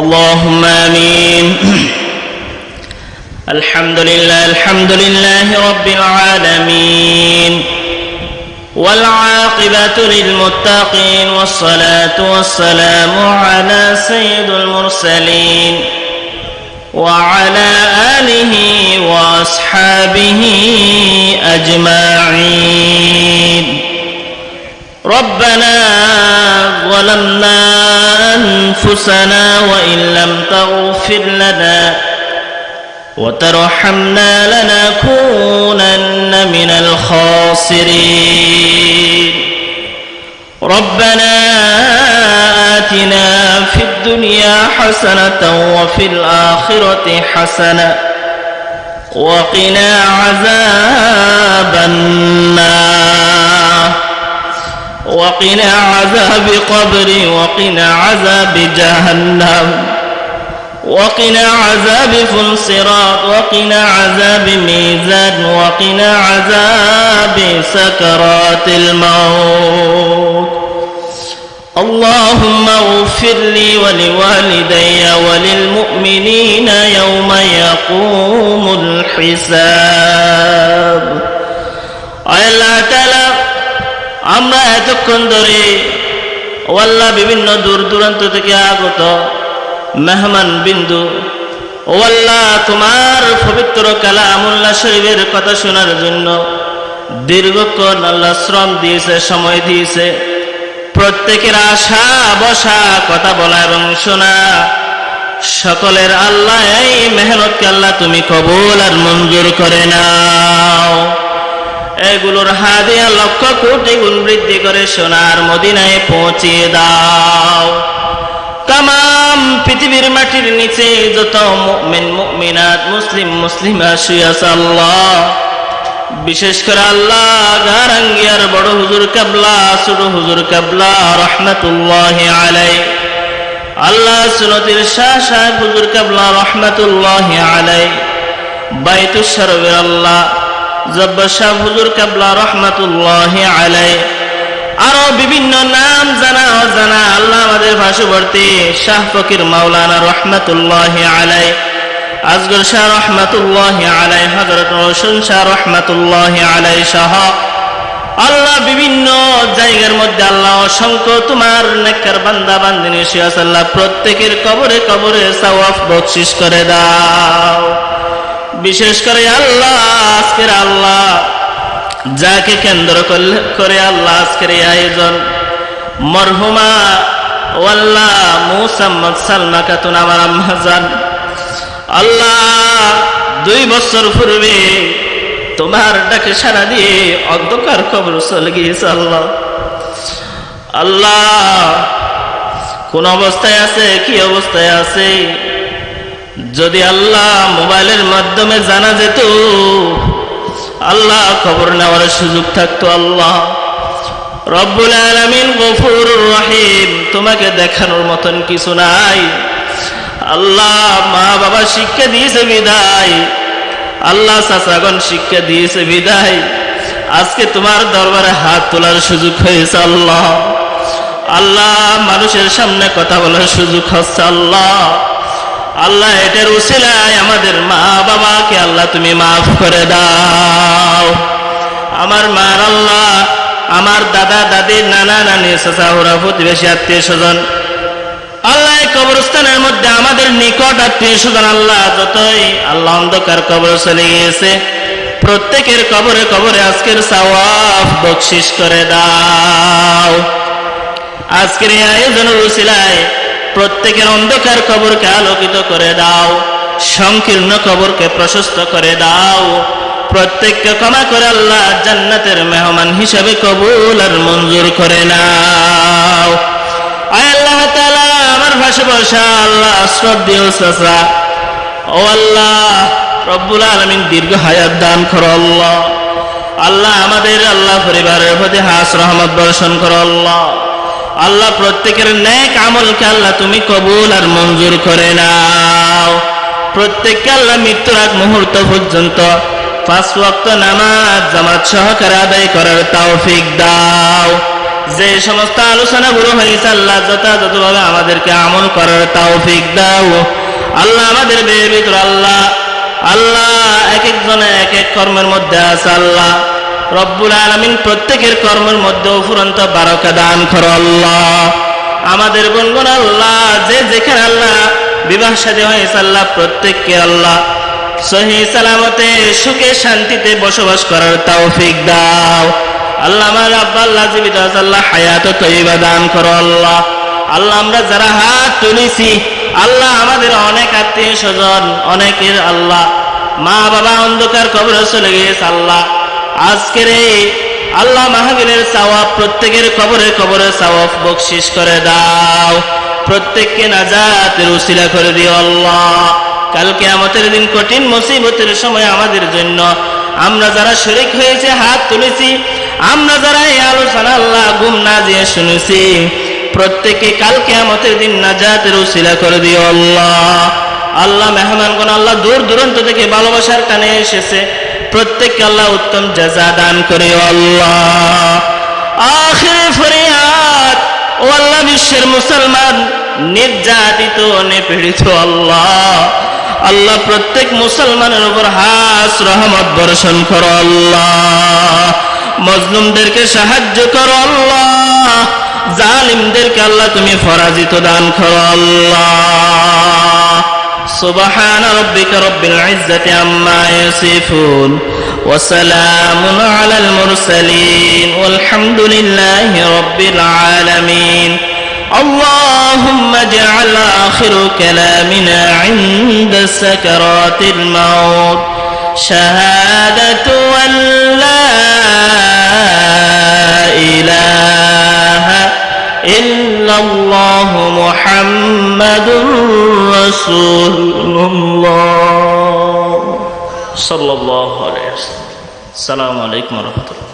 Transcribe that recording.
اللهم آمين. الحمد لله رب العالمين، والعاقبة للمتقين، والصلاة والسلام على سيد المرسلين وعلى آله وأصحابه أجمعين. ربنا ظلمنا أنفسنا وإن لم تغفر لنا وترحمنا لنكونن من الخاسرين. ربنا آتنا في الدنيا حسنة وفي الآخرة حسنة وقنا عذاب النار، وقنا عذاب قبر، وقنا عذاب جهنم، وقنا عذاب فلصراط، وقنا عذاب ميزان، وقنا عذاب سكرات الموت. اللهم اغفر لي ولوالدي وللمؤمنين يوم يقوم الحساب. আল্লাহ তাআলা, আমরা এতক্ষণ ধরে ও আল্লাহ বিভিন্ন দূর দূরান্ত থেকে আগত মেহমান বিন্দু ও আল্লাহ তোমার পবিত্র কালামুল্লাহ শরীফের কথা শোনার জন্য দীর্ঘক্ষণ আল্লাহ শ্রম দিয়েছে, সময় দিয়েছে। প্রত্যেকের আশা বসা, কথা বলা এবং শোনা, সকলের আল্লাহ এই মেহনতকে আল্লাহ তুমি কবুল আর মঞ্জুর করে নাও। এগুলোর হাদিয়া লক্ষ কোটি গুণ বৃদ্ধি করে সোনার মদিনায় পৌঁছিয়ে দাও। তামাম পৃথিবীর মাটির নিচে যত মুমিন মুমিনাত, মুসলিম মুসলিমা শুয়ে আছে আল্লাহ, বিশেষ করে আল্লাহ গারাঙ্গিয়ার বড় হুজুর কাবলা, ছোট হুজুর কাবলা রহমাতুল্লাহি আলাইহি, আল্লাহ সুন্নতির শাহ সাহেব হুজুর কাবলা রহমাতুল্লাহি আলাইহি, বাইতুশ শরফের আল্লাহ জব্বার শাহ হুজুর কাবলা রহমাতুল্লাহি আলাইহি, আরো বিভিন্ন নাম জানা অজানা আল্লাহ আমাদের পার্শ্ববর্তী শাহ ফকির মাওলানা রহমাতুল্লাহি আলাইহি, আসগর শাহ রহমাতুল্লাহি আলাইহি, হযরত রওশন শাহ রহমাতুল্লাহি আলাইহি সহ আল্লাহ বিভিন্ন জায়গার মধ্যে আল্লাহ অসংখ্য তোমার নেককার বান্দা বান্দিনী শুয়ে আছে আল্লাহ, প্রত্যেকের কবরে কবরে সওয়াব বকশিশ করে দাও। বিশেষ করে আল্লাহ আজকের আল্লাহ যাকে কেন্দ্র করে আল্লাহ আজকের এই আয়োজন, মরহুমা ও আল্লাহ মুসাম্মদ সালমা খাতুন আমার আম্মা জান, আল্লাহ 2 বছর পূর্বে তোমার ডাকে সাড়া দিয়ে অন্ধকার কবর চলে গিয়েছে আল্লাহ। আল্লাহ কোন অবস্থায় আছে, কি অবস্থায় আছে, যদি আল্লাহ মোবাইলের মাধ্যমে জানা যেত, আল্লাহ খবর নেওয়ার সুযোগ থাকতো। আল্লাহ রব্বুল আলামিন গফুরুর রহিম, তোমাকে দেখানোর মতন কিছু নাই। আল্লাহ মা বাবা শিক্ষা দিয়েছে বিদায়, আল্লাহ চাচাগণ শিক্ষা দিয়েছে বিদায়, আজকে তোমার দরবারে হাত তোলার সুযোগ হয়েছে আল্লাহ। আল্লাহ মানুষের সামনে কথা বলার সুযোগ হচ্ছে আল্লাহ। আল্লাহ এটার উসিলায় আমাদের মা বাবাকে আল্লাহ তুমি মাফ করে দাও। আমার মার আল্লাহ, আমার দাদা দাদি, নানা নানি, চাচা ওরা প্রতিবেশী আত্মীয় স্বজন আল্লাহ কবরস্থানের মধ্যে আমাদের নিকট আত্মীয় স্বজন আল্লাহ যতই আল্লাহ অন্ধকার কবর চলে গিয়েছে, প্রত্যেকের কবরে কবরে আজকের সওয়াব বকশিশ করে দাও। আজকের এই আয়োজনের উসিলায় প্রত্যেকের অন্ধকার কবরকে আলোকিত করে দাও, সংকীর্ণ কবরকে প্রশস্ত করে দাও, প্রত্যেককে ক্ষমা করে আল্লাহ জান্নাতের মেহমান হিসাবে কবুল আর মঞ্জুর করে নাও। আয় আল্লাহ তাআলা, আমার পাশে বসা আল্লাহ শ্রদ্ধেয় চাচা ও আল্লাহ রব্বুল আলামিন দীর্ঘ হায়াত দান করো আল্লাহ। আল্লাহ আমাদের আল্লাহ পরিবারের প্রতি হাস রহমত বর্ষণ করো আল্লাহ। আল্লাহ প্রত্যেকের নেক আমলকে আল্লাহ তুমি কবুল আর মঞ্জুর করে নাও। প্রত্যেককে আল্লাহ মৃত্যুর আগ মুহূর্ত পর্যন্ত 5 ওয়াক্ত নামাজ জামাত সহকারে আদায় করার তৌফিক দাও। যে সমস্ত আলোচনাগুলো হয়েছে আল্লাহ যথাযথভাবে আমাদেরকে আমল করার তৌফিক দাও। আল্লাহ আমাদের ভিতর আল্লাহ আল্লাহ এক একজনে এক এক কর্মের মধ্যে আছে আল্লাহ রব্বুল আলামিন প্রত্যেকের কর্মের মধ্যে অফুরন্ত বারাকা দান করো আল্লাহ। আমাদের বোনগণ আল্লাহ যে যেখানে আল্লাহ বিবাহ শাদী হয়েছে আল্লাহ প্রত্যেককে আল্লাহ সহি সালামতে সুখে শান্তিতে বসবাস করার তৌফিক দাও আল্লাহ। আমার আব্বা আল্লাহ জীবিত আছে আল্লাহ হায়াত তৈবা দান করো আল্লাহ। আল্লাহ আমরা যারা হাত তুলেছি আল্লাহ আমাদের অনেক আত্মীয় স্বজন অনেকের আল্লাহ মা বাবা অন্ধকার কবরে চলে গিয়েছে আল্লাহ আজকের এই আল্লাহ মাহফিলের সওয়াব প্রত্যেকের কবরে কবরে সওয়াব বকশিশ করে দাও। প্রত্যেককে নাজাতের উসিলা করে দিও আল্লাহ। কাল কিয়ামতের দিন কঠিন মুসিবতের সময় আমাদের জন্য আমরা যারা শরীক হয়েছে হাত তুলেছি আমরা যারা এই আলোচনা আল্লাহ গুম না দিয়ে শুনেছি প্রত্যেককে কাল কিয়ামতের দিন নাজাতের উসিলা করে দিও আল্লাহ। আল্লাহ মেহমানগণ আল্লাহ দূর দূরান্ত থেকে ভালোবাসার টানে এসেছে প্রত্যেককে আল্লাহ উত্তম জাযা দান করে আল্লাহ। আখির ফরিয়াদ ও আল্লাহ বিশ্বের মুসলমান নির্যাতিত নিপীড়িত আল্লাহ আল্লাহ প্রত্যেক মুসলমানের উপর হাস রহমত বর্ষণ করো আল্লাহ। মজলুমদেরকে সাহায্য করো আল্লাহ। জালিমদেরকে আল্লাহ তুমি পরাজিত দান করো আল্লাহ। سبحان ربك رب العزة عما يصفون وسلام على المرسلين والحمد لله رب العالمين اللهم اجعل آخر كلامنا عند سكرات الموت شهادة أن لا إله إلا الله محمد رسول الله صلى الله عليه وسلم السلام عليكم ورحمة الله